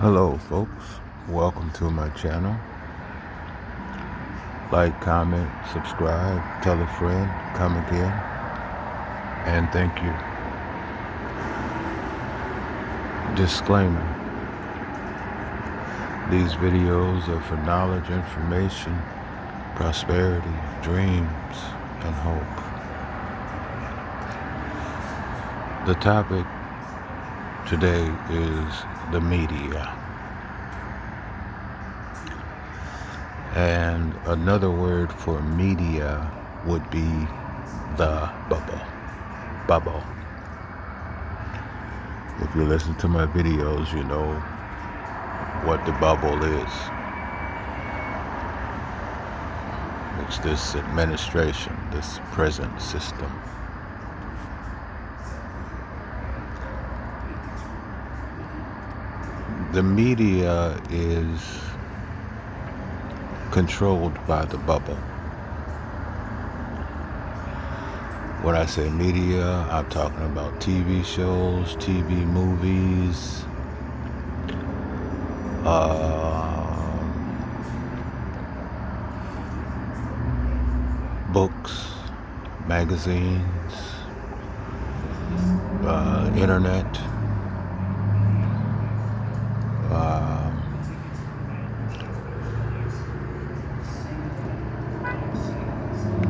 Hello folks, welcome to my channel. Like, comment, subscribe, tell a friend, come again, and thank you. Disclaimer: these videos are for knowledge, information, prosperity, dreams, and hope. The topic today is the media. And another word for media would be the bubble. If you listen to my videos, you know what the bubble is. It's this administration, this present system. The media is controlled by the bubble. When I say media, I'm talking about TV shows, TV movies, books, magazines, internet,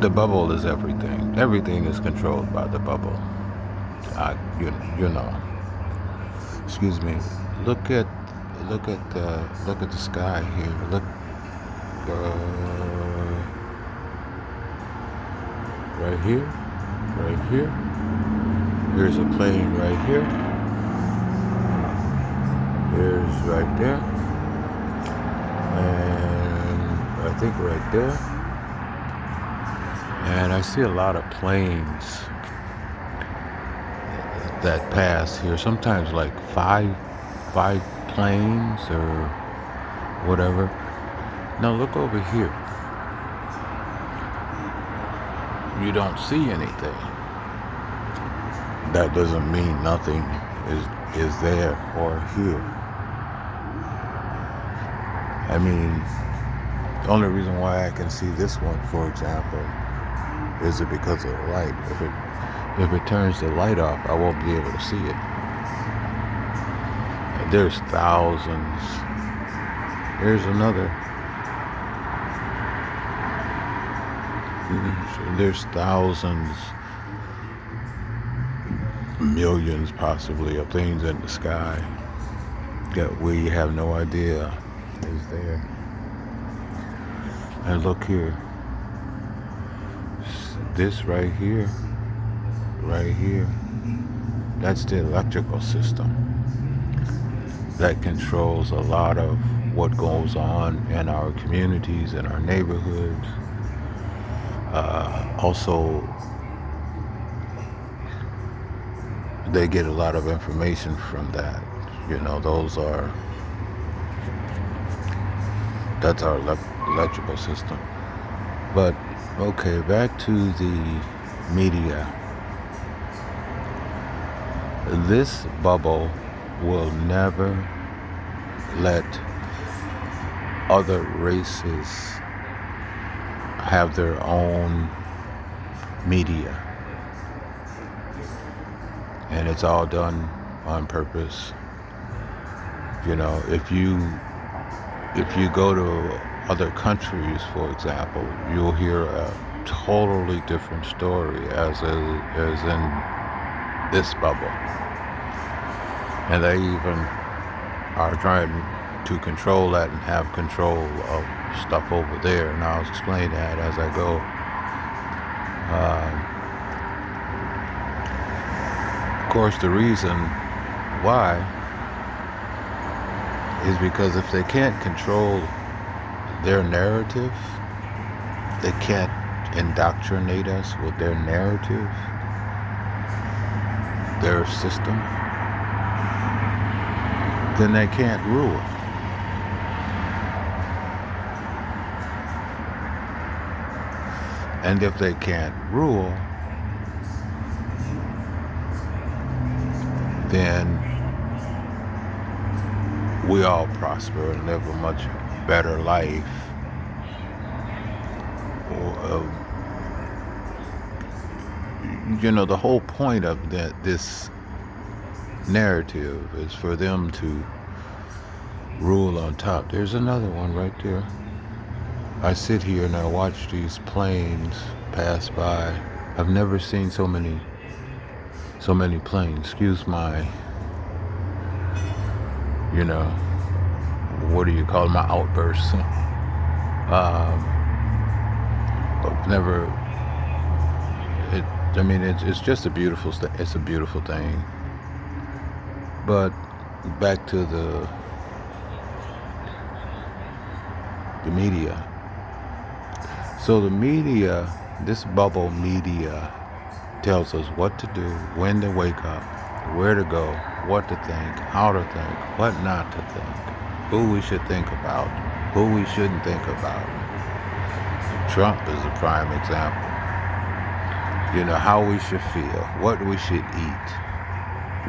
the bubble is everything. Everything is controlled by the bubble. You know. Excuse me. Look at the sky here. Look. Right here. Right here. Here's a plane right here. Here's right there. And I think right there. And I see a lot of planes that pass here. Sometimes like five planes or whatever. Now look over here. You don't see anything. That doesn't mean nothing is there or here. I mean, the only reason why I can see this one, for example, is it because of the light. If it turns the light off, I won't be able to see it. There's thousands. Here's another. There's thousands, millions possibly, of things in the sky that we have no idea is there. And look here. This right here, that's the electrical system that controls a lot of what goes on in our communities, in our neighborhoods. Also, they get a lot of information from that. You know, that's our electrical system. But okay, back to the media. This bubble will never let other races have their own media. And it's all done on purpose. You know, if you go to other countries, for example, you'll hear a totally different story as in this bubble. And they even are trying to control that and have control of stuff over there. And I'll explain that as I go. Of course, the reason why is because if they can't control their narrative, they can't indoctrinate us with their narrative, their system, then they can't rule. And if they can't rule, then we all prosper and live a much better life. Uh, the whole point of this narrative is for them to rule on top. There's another one right there. I sit here and I watch these planes pass by. I've never seen so many planes. Excuse my, what do you call my outbursts? I've never. It's just a beautiful. It's a beautiful thing. But back to the media. So the media, this bubble media, tells us what to do, when to wake up, where to go, what to think, how to think, what not to think, who we should think about, who we shouldn't think about. Trump is a prime example. How we should feel, what we should eat,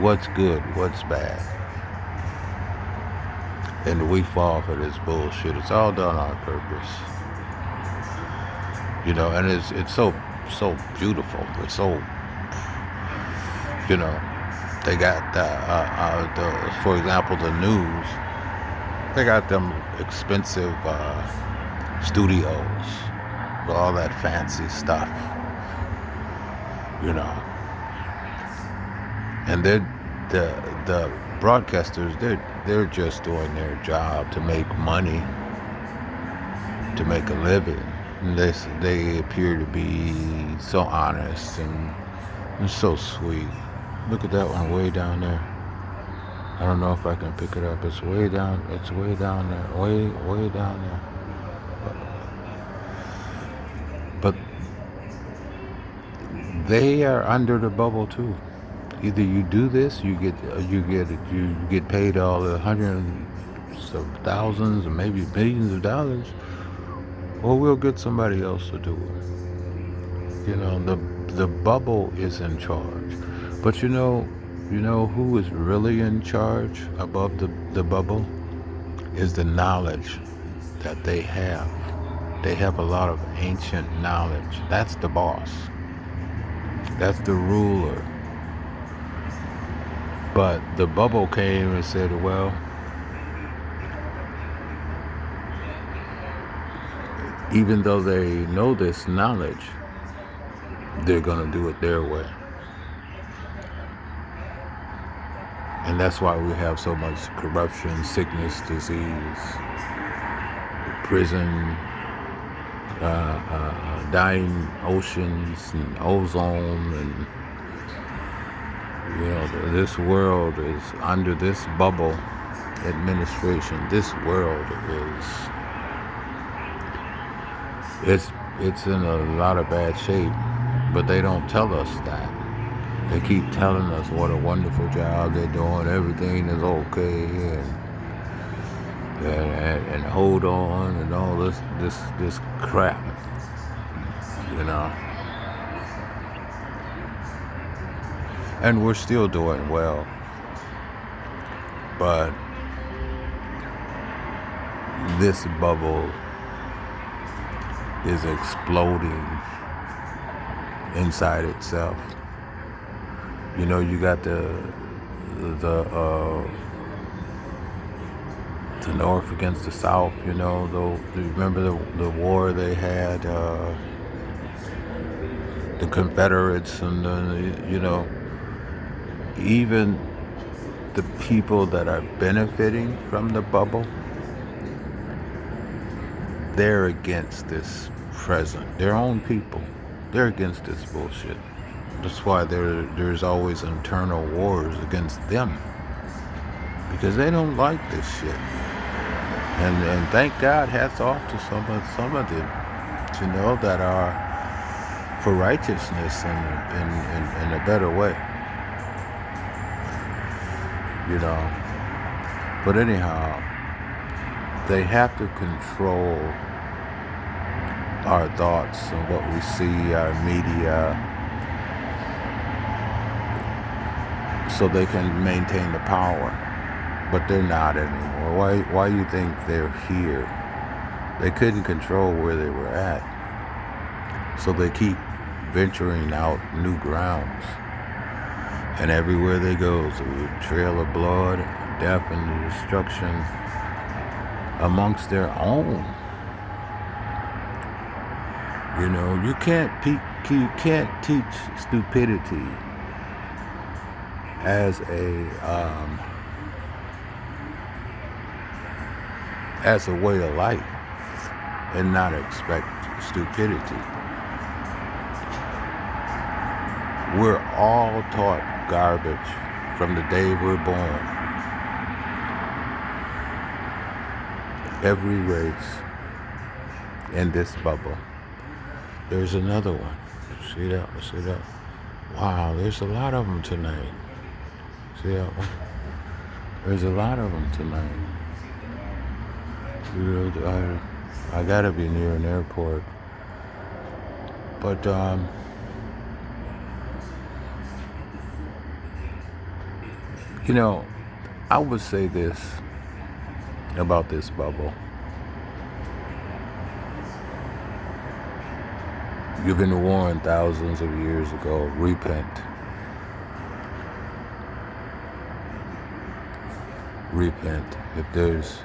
what's good, what's bad. And we fall for this bullshit. It's all done on purpose. And it's so beautiful. It's so, they got for example, the news. They got them expensive studios with all that fancy stuff. And the broadcasters, they're just doing their job to make money, to make a living. And they appear to be so honest and so sweet. Look at that one way down there. I don't know if I can pick it up. It's way down there. Way down there. But they are under the bubble too. Either you do this, you get paid all the hundreds of thousands or maybe billions of dollars, or we'll get somebody else to do it. The bubble is in charge. But you know who is really in charge above the bubble is the knowledge that they have. They have a lot of ancient knowledge. That's the boss. That's the ruler. But the bubble came and said, well, even though they know this knowledge, they're going to do it their way. And that's why we have so much corruption, sickness, disease, prison, dying oceans and ozone, and this world is under this bubble administration. This world it's in a lot of bad shape, but they don't tell us that. They keep telling us what a wonderful job they're doing, everything is okay, and hold on, and all this crap, And we're still doing well, but this bubble is exploding inside itself. You got the North against the South. Remember the war they had, the Confederates, and even the people that are benefiting from the bubble, they're against this present. Their own people, they're against this bullshit. That's why there's always internal wars against them, because they don't like this shit. And thank God, hats off to some of them, that are for righteousness in a better way. But anyhow, they have to control our thoughts and what we see, our media, so they can maintain the power. but they're not anymore. Why you think they're here? They couldn't control where they were at, so they keep venturing out new grounds. And everywhere they go is a trail of blood, death, and destruction amongst their own. You know, you can't teach stupidity as a way of life and not expect stupidity. We're all taught garbage from the day we're born. Every race in this bubble. There's another one. See that? See that? Wow, there's a lot of them tonight. See that one? There's a lot of them tonight. You know, I gotta be near an airport. But, you know, I would say this about this bubble. You've been warned thousands of years ago. Repent. Repent. If there's,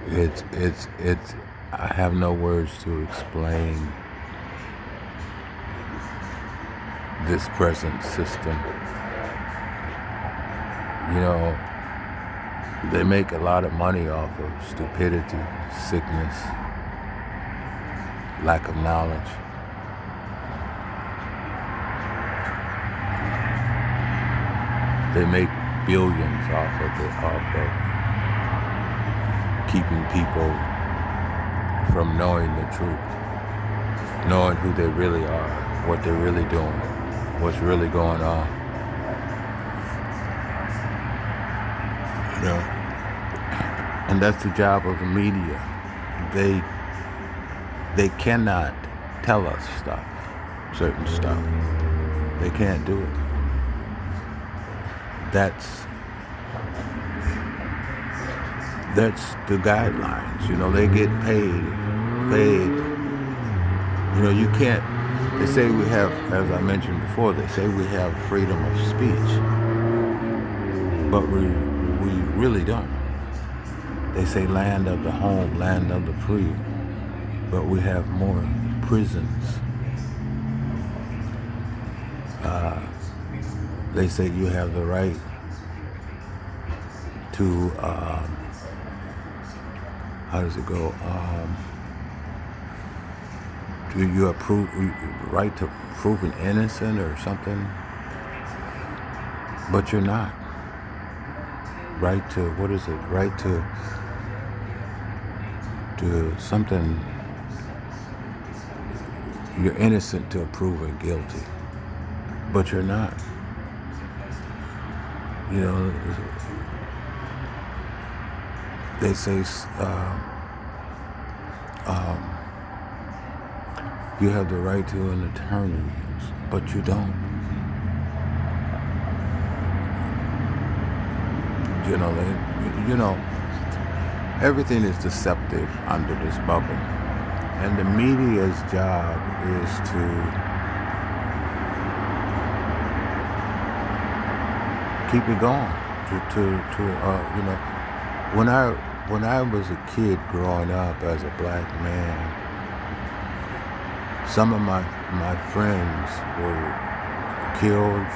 it's. I have no words to explain this present system. You know, they make a lot of money off of stupidity, sickness, lack of knowledge. They make billions off of keeping people from knowing the truth, knowing who they really are, what they're really doing, what's really going on. You know, and that's the job of the media. They cannot tell us stuff, certain stuff. They can't do it. That's the guidelines. You know, they get paid. You know, you can't. They say we have, as I mentioned before, they say we have freedom of speech, but we really don't. They say land of the home, land of the free, but we have more prisons. They say you have the right to, how does it go? You approve right to proven innocent or something, but you're not. Right to, what is it? Right to something. You're innocent to proven guilty, but you're not. You know, they say you have the right to an attorney, but you don't. You know, everything is deceptive under this bubble, and the media's job is to keep it going. You know, when I was a kid growing up as a black man, some of my friends were killed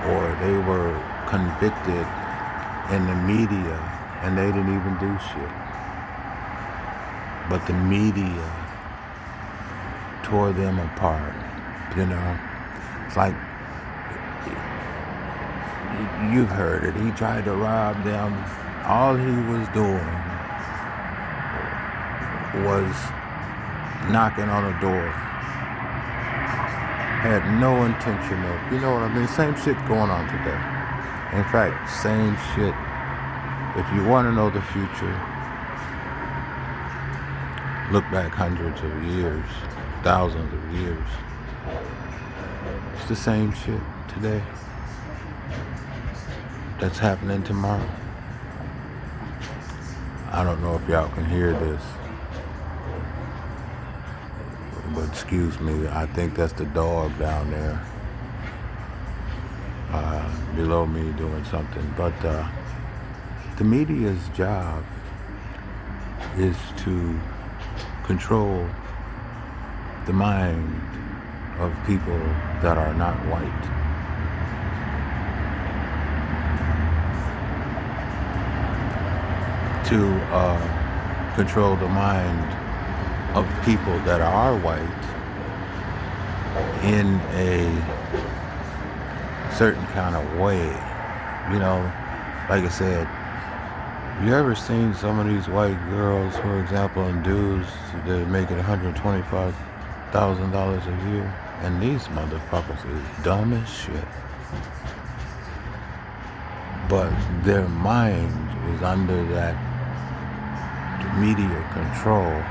or they were convicted in the media and they didn't even do shit. But the media tore them apart, you know. It's like, you've heard it. He tried to rob them. All he was doing was knocking on a door. Had no intention of, you know what I mean? Same shit going on today. In fact, same shit. If you want to know the future, look back hundreds of years, thousands of years. It's the same shit today. that's happening tomorrow. I don't know if y'all can hear this, but excuse me, I think that's the dog down there below me doing something. But the media's job is to control the mind of people that are not white. To control the mind of people that are white in a certain kind of way. You know, like I said, you ever seen some of these white girls, for example, and dudes that are making $125,000 a year? And these motherfuckers is dumb as shit. But their mind is under that media control.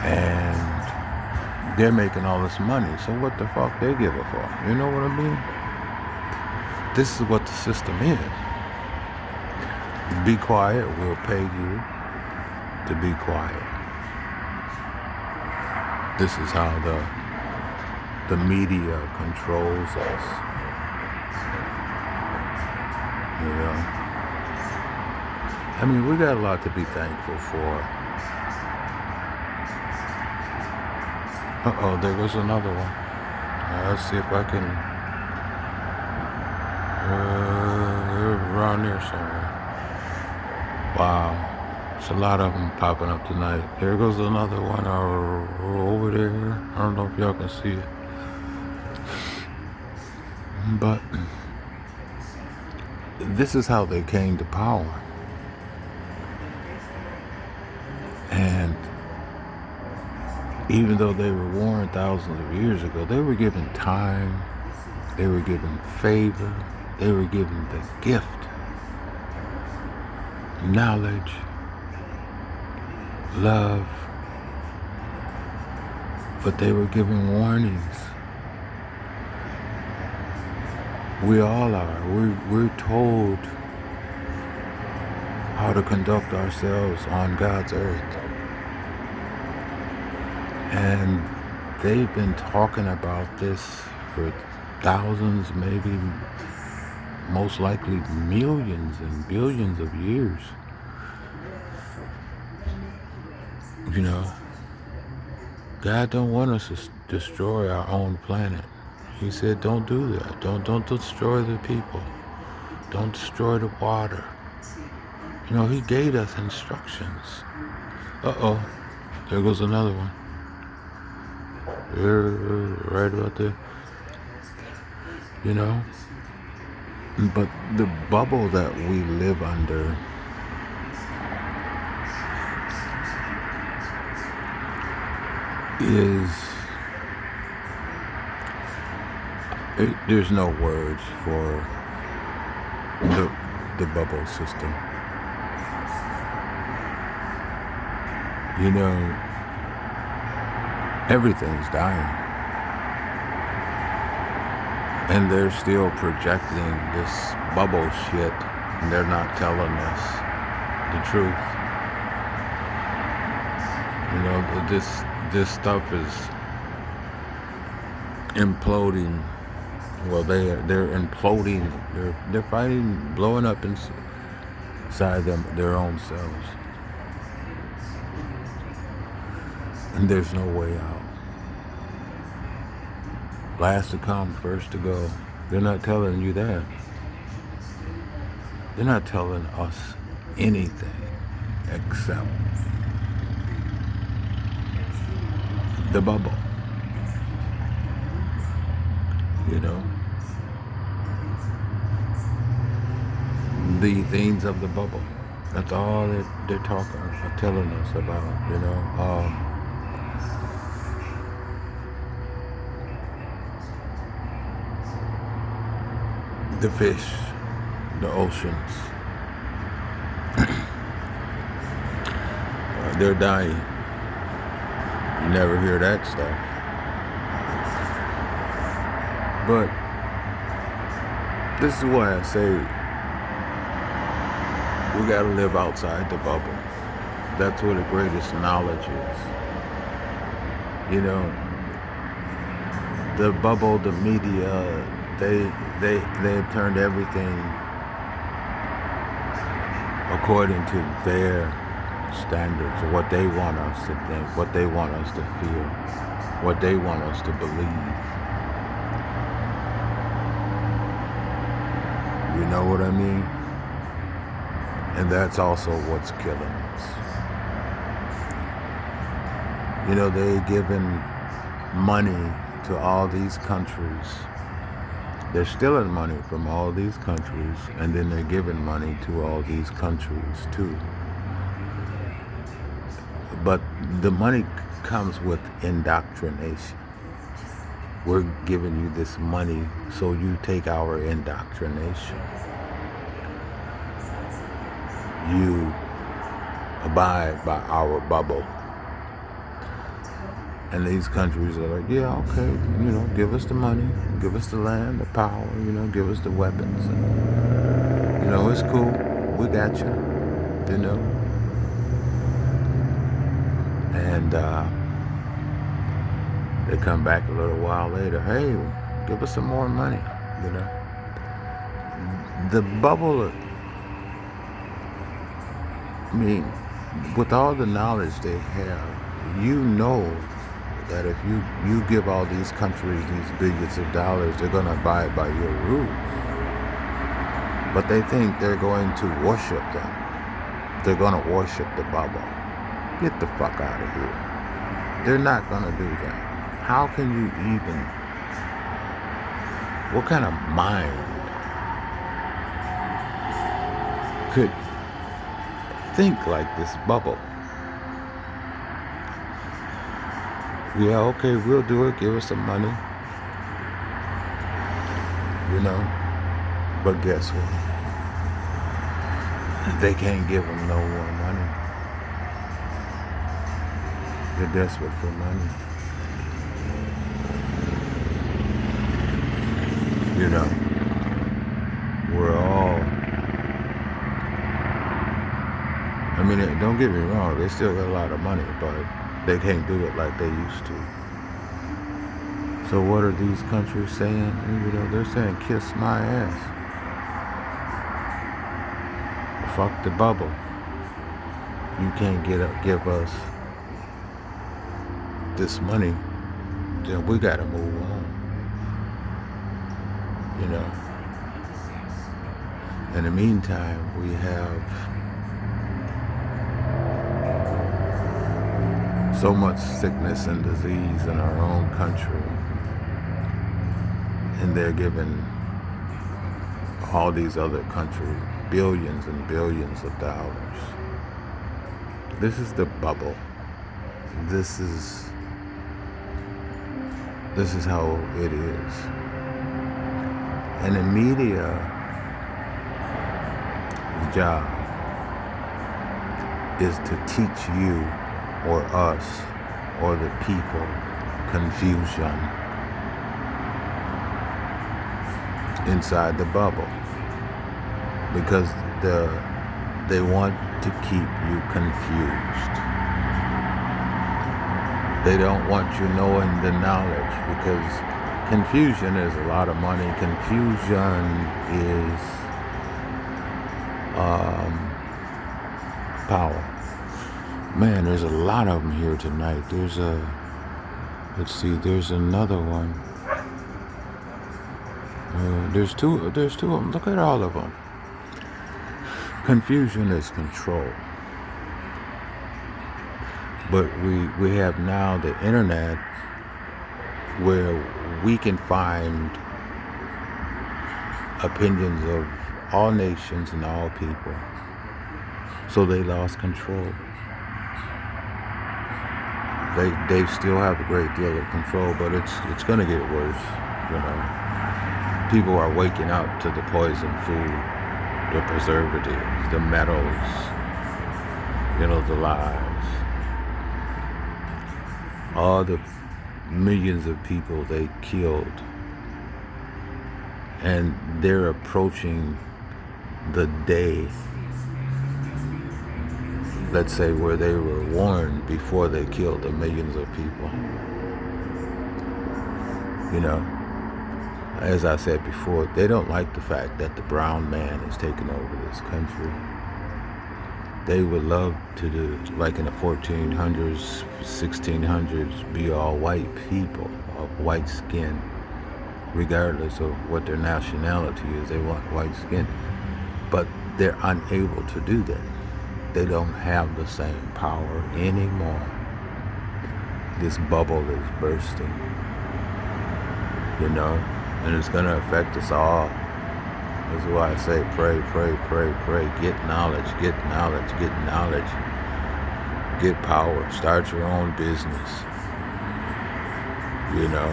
And they're making all this money. So what the fuck they give a fuck? You know what I mean? This is what the system is. Be quiet, we'll pay you to be quiet. This is how the media controls us. You know? I mean, we got a lot to be thankful for. Uh-oh, there goes another one. Let's see if I can... they're around there somewhere. Wow. There's a lot of them popping up tonight. There goes another one over there. I don't know if y'all can see it. But this is how they came to power. And even though they were warned thousands of years ago, they were given time, they were given favor, they were given the gift, knowledge, love, but they were given warnings. We all are. We're told how to conduct ourselves on God's earth. And they've been talking about this for thousands, maybe most likely millions and billions of years. You know, God don't want us to destroy our own planet. He said, don't do that. Don't destroy the people. Don't destroy the water. You know, he gave us instructions. Uh-oh, there goes another one. There, right about there. You know? But the bubble that we live under is... there's no words for the bubble system. You know, everything's dying. And they're still projecting this bubble shit, and they're not telling us the truth. You know, this stuff is imploding. Well, they're imploding. They're fighting, blowing up inside their own selves. And there's no way out. Last to come, first to go. They're not telling you that. They're not telling us anything except the bubble. You know? The things of the bubble. That's all they're telling us about, you know. The fish, the oceans, they're dying. You never hear that stuff. But This is why I say we gotta live outside the bubble. That's where the greatest knowledge is. You know, the bubble, the media, they've turned everything according to their standards, or what they want us to think, what they want us to feel, what they want us to believe. You know what I mean? And that's also what's killing us. You know, they're giving money to all these countries. They're stealing money from all these countries, and then they're giving money to all these countries too. But the money comes with indoctrination. We're giving you this money so you take our indoctrination. You abide by our bubble. And these countries are like, yeah, okay, you know, give us the money, give us the land, the power, you know, give us the weapons. And, you know, it's cool. We got you, you know. And they come back a little while later, hey, give us some more money, you know. The bubble, I mean, with all the knowledge they have, you know that if you give all these countries these billions of dollars, they're going to abide by your rules. But they think they're going to worship them. They're going to worship the bubble. Get the fuck out of here. They're not going to do that. How can you even, what kind of mind could think like this bubble? Yeah, okay, we'll do it. Give us some money. You know? But guess what? They can't give them no more money. They're desperate for money. You know? We're all... I mean, don't get me wrong. They still got a lot of money, but they can't do it like they used to. So what are these countries saying? You know, they're saying, kiss my ass. Fuck the bubble. You can't give us this money. Then we gotta move on. You know. In the meantime, we have so much sickness and disease in our own country, and they're giving all these other countries billions and billions of dollars. This is the bubble. This is how it is. And the media's job is to teach you or us or the people confusion inside the bubble, because they want to keep you confused. They don't want you knowing the knowledge, because confusion is a lot of money. Confusion is power. Man, there's a lot of them here tonight. There's another one. There's two of them. Look at all of them. Confusion is control. But we have now the internet, where we can find opinions of all nations and all people. So they lost control. They still have a great deal of control, but it's gonna get worse, you know. People are waking up to the poison food, the preservatives, the metals, you know, the lies. All the millions of people they killed and they're approaching the day, let's say, where they were warned before they killed the millions of people. You know, as I said before, they don't like the fact that the brown man is taking over this country. They would love to do, like in the 1400s, 1600s, be all white people of white skin, regardless of what their nationality is. They want white skin, but they're unable to do that. They don't have the same power anymore. This bubble is bursting, you know, and it's going to affect us all. That's why I say pray, pray, pray, pray. Get knowledge, get knowledge, get knowledge. Get power. Start your own business. You know.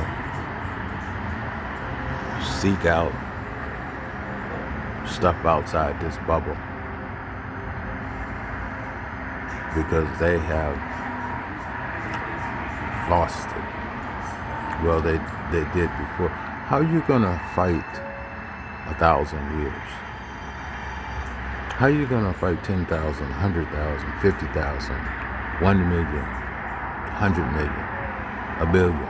Seek out stuff outside this bubble. Because they have lost it. Well, they did before. How are you going to fight 1,000 years? How are you going to fight 10,000, 100,000, 50,000, 1 million, 100 million, a billion?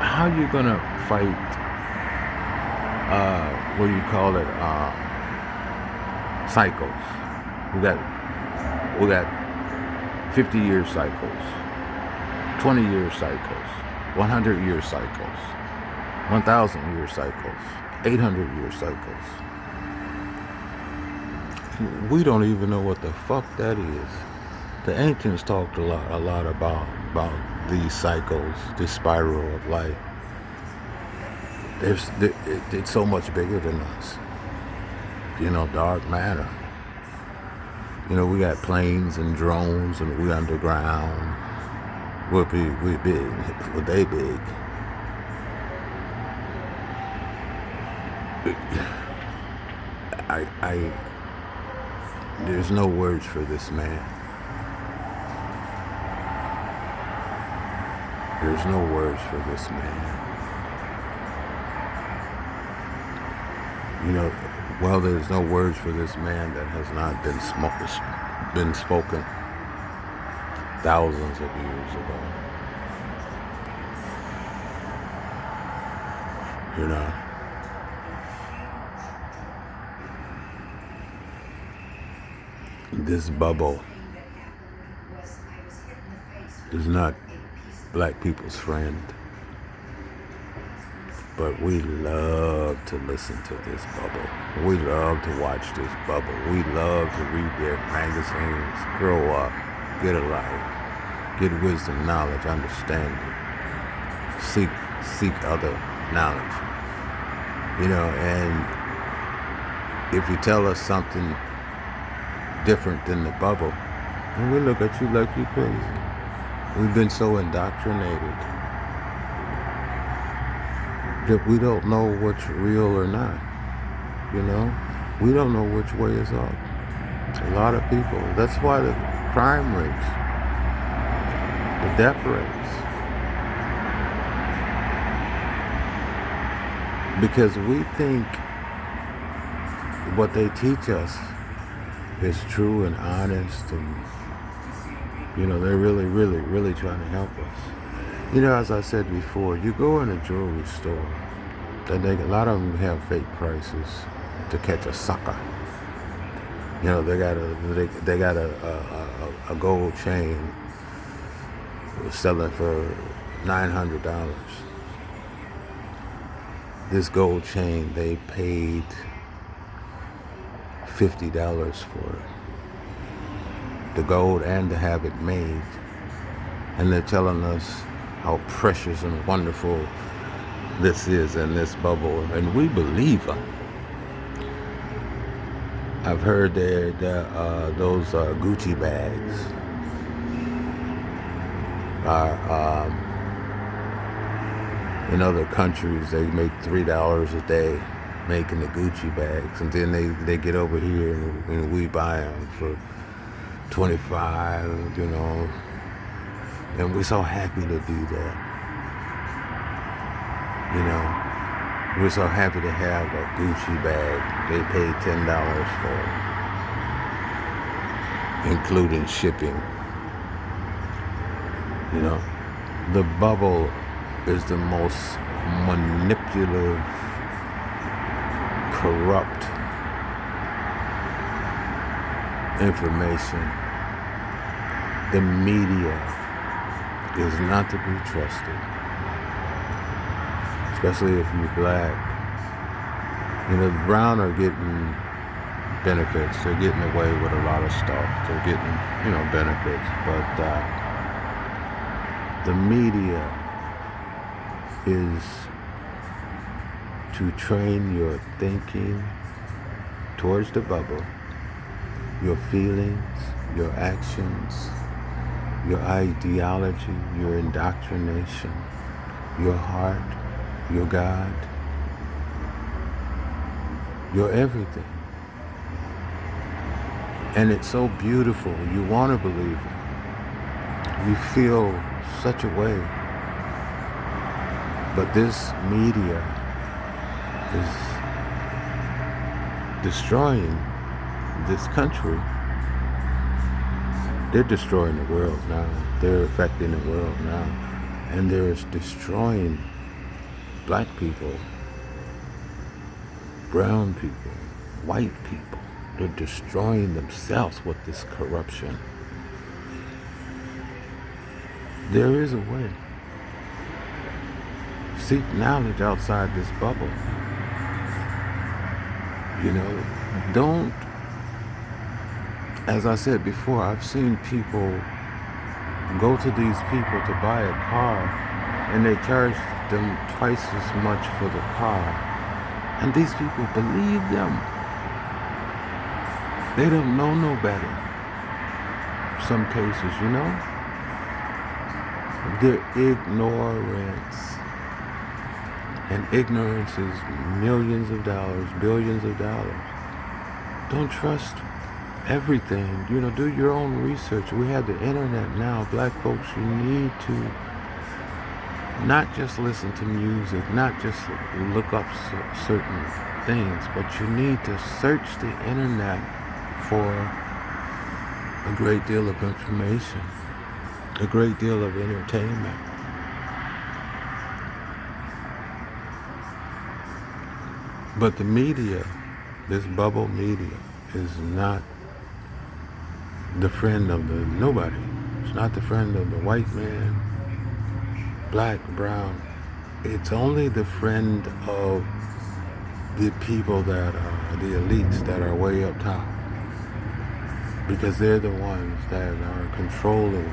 How are you going to fight, what do you call it, cycles? We got 50-year cycles, 20-year cycles, 100-year cycles, 1,000-year cycles, 800-year cycles. We don't even know what the fuck that is. The ancients talked a lot about these cycles, this spiral of life. It's so much bigger than us. You know, dark matter. You know, we got planes and drones, and we underground. We're big. Well, they big. There's no words for this man. There's no words for this man. You know, well, there's no words for this man that has not been spoken thousands of years ago. You know. This bubble is not black people's friend, but we love to listen to this bubble. We love to watch this bubble. We love to read their magazines, grow up, get a life, get wisdom, knowledge, understanding, seek other knowledge. You know, and if you tell us something different than the bubble, and we look at you like you're crazy. We've been so indoctrinated that we don't know what's real or not. You know, we don't know which way is up. A lot of people. That's why the crime rates, the death rates, because we think what they teach us is true and honest, and you know, they're really, really, really trying to help us. You know, as I said before, you go in a jewelry store, and a lot of them have fake prices to catch a sucker. You know, they got a gold chain selling for $900. This gold chain, they paid $50 for it. The gold and to have it made. And they're telling us how precious and wonderful this is in this bubble. And we believe them. I've heard that those Gucci bags are, in other countries, they make $3 a day making the Gucci bags, and then they get over here and we buy them for 25, you know, And we're so happy to do that. You know, we're so happy to have a Gucci bag. They paid $10 for it, including shipping. You know, the bubble is the most manipulative, corrupt information. The media is not to be trusted, especially if you're black. You know, the brown are getting benefits. They're getting away with a lot of stuff. They're getting, benefits. But the media is to train your thinking towards the bubble, your feelings, your actions, your ideology, your indoctrination, your heart, your God, your everything. And it's so beautiful. You want to believe it. You feel such a way. But this media is destroying this country. They're destroying the world now. They're affecting the world now. And they're destroying black people, brown people, white people. They're destroying themselves with this corruption. There is a way. Seek knowledge outside this bubble. Don't, as I said before, I've seen people go to these people to buy a car and they charge them twice as much for the car. And these people believe them. They don't know no better. Some cases, Their ignorance. And ignorance is millions of dollars, billions of dollars. Don't trust everything. Do your own research. We have the internet now. Black folks, you need to not just listen to music, not just look up certain things, but you need to search the internet for a great deal of information, a great deal of entertainment. But the media, this bubble media, is not the friend of the nobody. It's not the friend of the white man, black, brown. It's only the friend of the people that are the elites that are way up top. Because they're the ones that are controlling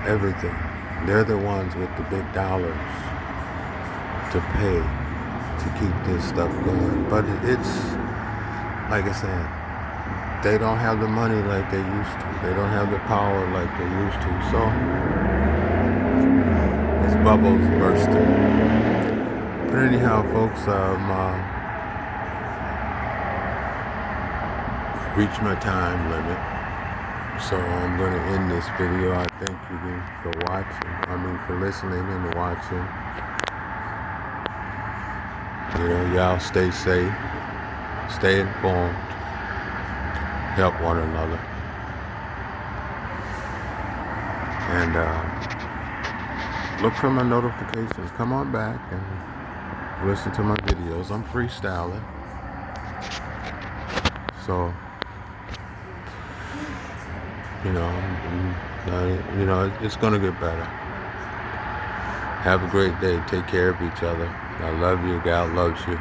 everything. They're the ones with the big dollars to pay to keep this stuff going. But it's, like I said, they don't have the money like they used to. They don't have the power like they used to. So, this bubble's bursting. But anyhow, folks, reached my time limit. So I'm going to end this video. I thank you for for listening and watching. Y'all stay safe, stay informed, help one another. And look for my notifications. Come on back and listen to my videos. I'm freestyling. So, it's going to get better. Have a great day. Take care of each other. I love you. God loves you.